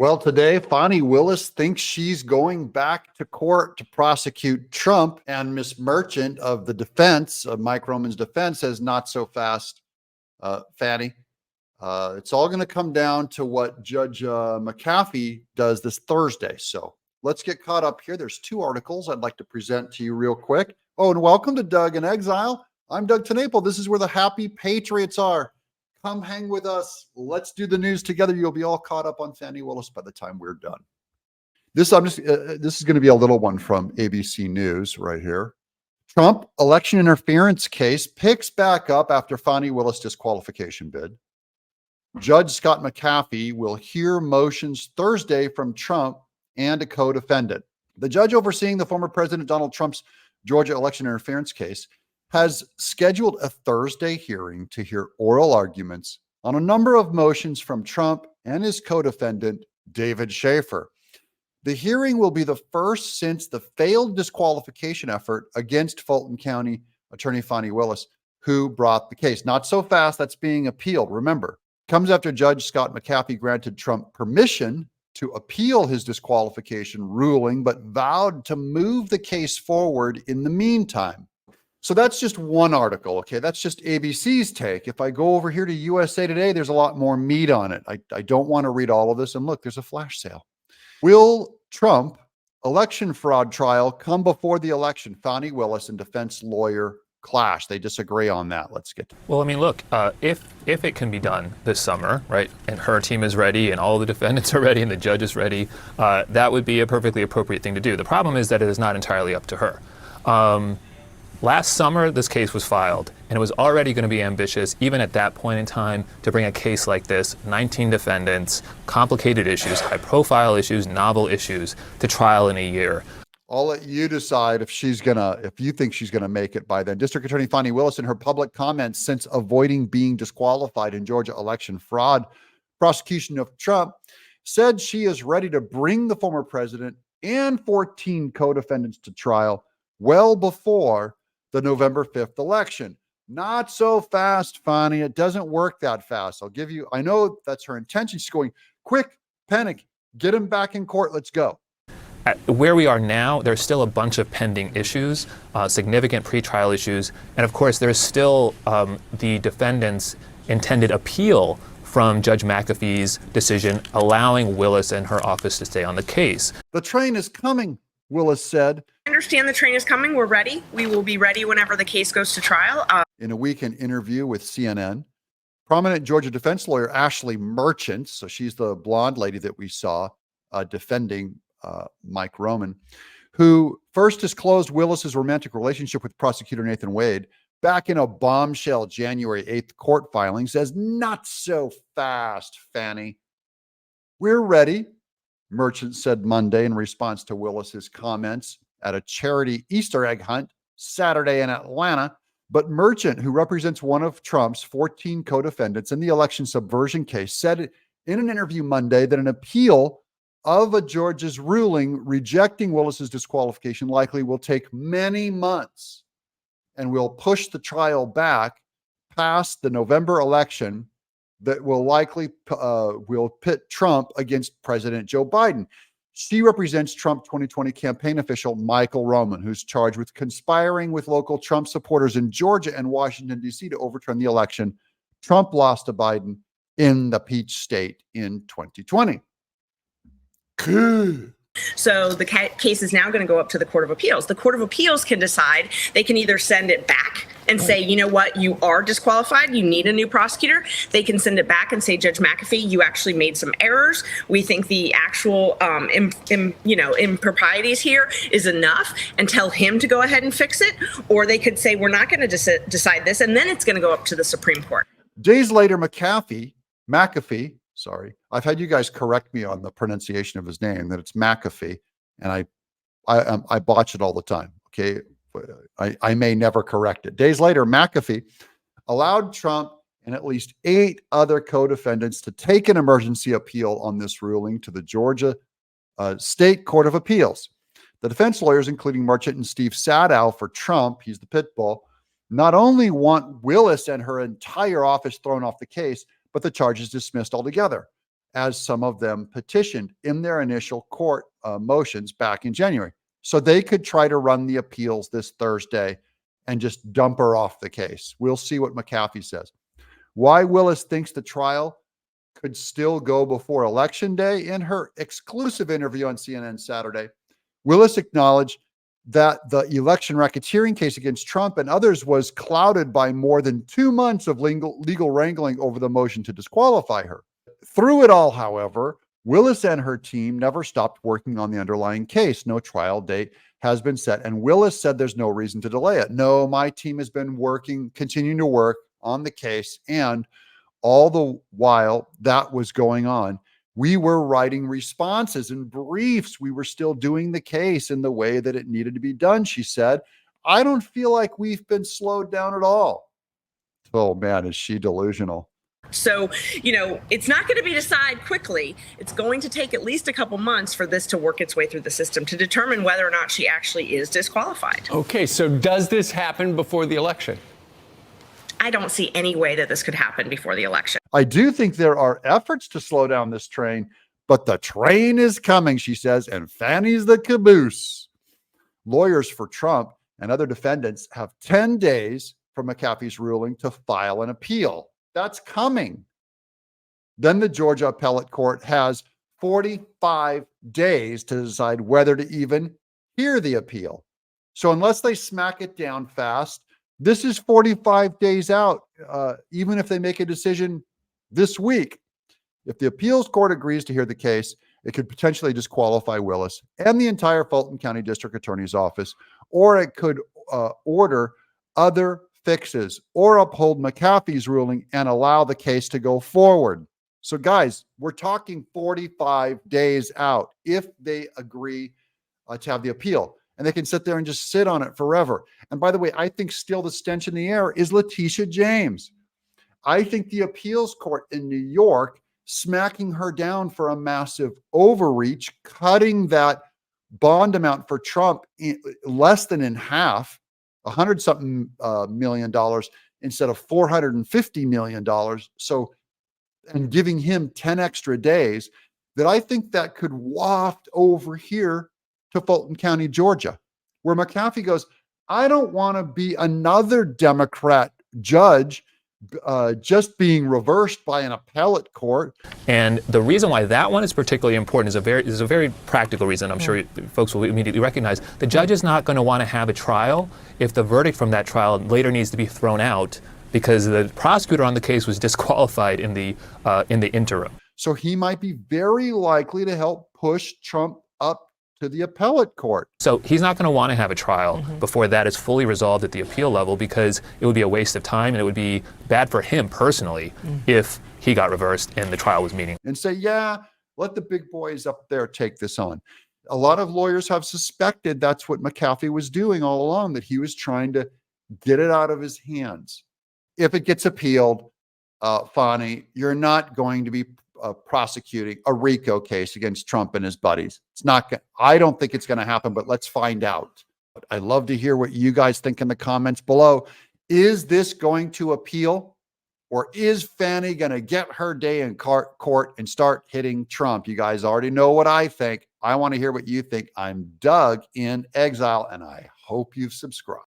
Well, today, Fani Willis thinks she's going back to court to prosecute Trump, and Miss Merchant of the defense, of Mike Roman's defense, says not so fast, Fani. It's all going to come down to what Judge McAfee does this Thursday. So let's get caught up here. There's two articles I'd like to present to you real quick. Oh, and welcome to Doug in Exile. I'm Doug TenNapel. This is where the happy patriots are. Come hang with us. Let's do the news together. You'll be all caught up on Fani Willis by the time we're done. This is going to be a little one from ABC News right here. Trump election interference case picks back up after Fani Willis disqualification bid. Judge Scott McAfee will hear motions Thursday from Trump and a co-defendant. The judge overseeing the former President Donald Trump's Georgia election interference case has scheduled a Thursday hearing to hear oral arguments on a number of motions from Trump and his co-defendant, David Schaefer. The hearing will be the first since the failed disqualification effort against Fulton County Attorney Fani Willis, who brought the case. Not so fast, that's being appealed. Remember, comes after Judge Scott McAfee granted Trump permission to appeal his disqualification ruling, but vowed to move the case forward in the meantime. So that's just one article, okay? That's just ABC's take. If I go over here to USA Today, there's a lot more meat on it. I don't want to read all of this. And look, there's a flash sale. Will Trump election fraud trial come before the election? Fani Willis and defense lawyer clash. They disagree on that. Let's get to it. Well, I mean, look, if it can be done this summer, right, and her team is ready and all the defendants are ready and the judge is ready, that would be a perfectly appropriate thing to do. The problem is that it is not entirely up to her. Last summer, this case was filed, and it was already going to be ambitious, even at that point in time, to bring a case like this, 19 defendants, complicated issues, high-profile issues, novel issues, to trial in a year. I'll let you decide if you think she's gonna make it by then. District Attorney Fani Willis, in her public comments since avoiding being disqualified in Georgia election fraud prosecution of Trump, said she is ready to bring the former president and 14 co-defendants to trial well before the November 5th election. Not so fast, Fani. It doesn't work that fast. I know that's her intention. She's going, quick, panic, get him back in court. Let's go. Where we are now, there's still a bunch of pending issues, significant pretrial issues. And of course, there's still the defendant's intended appeal from Judge McAfee's decision allowing Willis and her office to stay on the case. The train is coming, Willis said. I understand the train is coming. We're ready. We will be ready whenever the case goes to trial. In a weekend interview with CNN, prominent Georgia defense lawyer Ashley Merchant, so she's the blonde lady that we saw defending Mike Roman, who first disclosed Willis's romantic relationship with prosecutor Nathan Wade back in a bombshell January 8th court filing, says, not so fast, Fani. We're ready, Merchant said Monday in response to Willis's comments at a charity Easter egg hunt Saturday in Atlanta. But Merchant, who represents one of Trump's 14 co-defendants in the election subversion case, said in an interview Monday that an appeal of a Georgia's ruling rejecting Willis's disqualification likely will take many months and will push the trial back past the November election that will likely will pit Trump against President Joe Biden. She represents Trump 2020 campaign official Michael Roman, who's charged with conspiring with local Trump supporters in Georgia and Washington, D.C. to overturn the election Trump lost to Biden in the Peach State in 2020. So the case is now going to go up to the Court of Appeals. The Court of Appeals can decide. They can either send it back and say, you know what, you are disqualified. You need a new prosecutor. They can send it back and say, Judge McAfee, you actually made some errors. We think the actual improprieties here is enough, and tell him to go ahead and fix it. Or they could say, we're not going to decide this, and then it's going to go up to the Supreme Court. Days later, McAfee, sorry, I've had you guys correct me on the pronunciation of his name, that it's McAfee, and I botch it all the time. Okay, I may never correct it. Days later, McAfee allowed Trump and at least 8 other co-defendants to take an emergency appeal on this ruling to the Georgia State Court of Appeals. The defense lawyers, including Merchant and Steve Sadow for Trump, he's the pit bull, not only want Willis and her entire office thrown off the case, but the charges dismissed altogether. as some of them petitioned in their initial court motions back in January. So they could try to run the appeals this Thursday and just dump her off the case. We'll see what McAfee says. Why Willis thinks the trial could still go before Election Day. In her exclusive interview on CNN Saturday, Willis acknowledged that the election racketeering case against Trump and others was clouded by more than 2 months of legal wrangling over the motion to disqualify her. Through it all, however, Willis and her team never stopped working on the underlying case. No trial date has been set, and Willis said there's no reason to delay it. No, my team has been continuing to work on the case, and all the while that was going on, we were writing responses and briefs. We were still doing the case in the way that it needed to be done, she said. I don't feel like we've been slowed down at all. Oh man, is she delusional. So, it's not going to be decided quickly. It's going to take at least a couple months for this to work its way through the system to determine whether or not she actually is disqualified. Okay, so does this happen before the election? I don't see any way that this could happen before the election. I do think there are efforts to slow down this train, but the train is coming, she says, and Fani's the caboose. Lawyers for Trump and other defendants have 10 days from McAfee's ruling to file an appeal. That's coming. Then the Georgia Appellate Court has 45 days to decide whether to even hear the appeal. So unless they smack it down fast, this is 45 days out, even if they make a decision this week. If the appeals court agrees to hear the case, it could potentially disqualify Willis and the entire Fulton County District Attorney's Office, or it could order other fixes or uphold McAfee's ruling and allow the case to go forward. So guys, we're talking 45 days out if they agree to have the appeal, and they can sit there and just sit on it forever. And by the way, I think still the stench in the air is Letitia James. I think the appeals court in New York smacking her down for a massive overreach, cutting that bond amount for Trump less than in half, $100-something million instead of $450 million. So, and giving him 10 extra days, that I think that could waft over here to Fulton County, Georgia, where McAfee goes, I don't want to be another Democrat judge just being reversed by an appellate court. And the reason why that one is particularly important is a very practical reason. I'm sure folks will immediately recognize. The judge is not going to want to have a trial if the verdict from that trial later needs to be thrown out because the prosecutor on the case was disqualified in the interim. So he might be very likely to help push Trump up to the appellate court. So he's not going to want to have a trial before that is fully resolved at the appeal level, because it would be a waste of time and it would be bad for him personally if he got reversed and the trial was meaningless. And say, yeah, let the big boys up there take this on. A lot of lawyers have suspected that's what McAfee was doing all along, that he was trying to get it out of his hands. If it gets appealed, Fani, you're not going to be prosecuting a RICO case against Trump and his buddies. It's not. I don't think it's going to happen, but let's find out. I'd love to hear what you guys think in the comments below. Is this going to appeal, or is Fani going to get her day in court and start hitting Trump? You guys already know what I think. I want to hear what you think. I'm Doug in Exile, and I hope you've subscribed.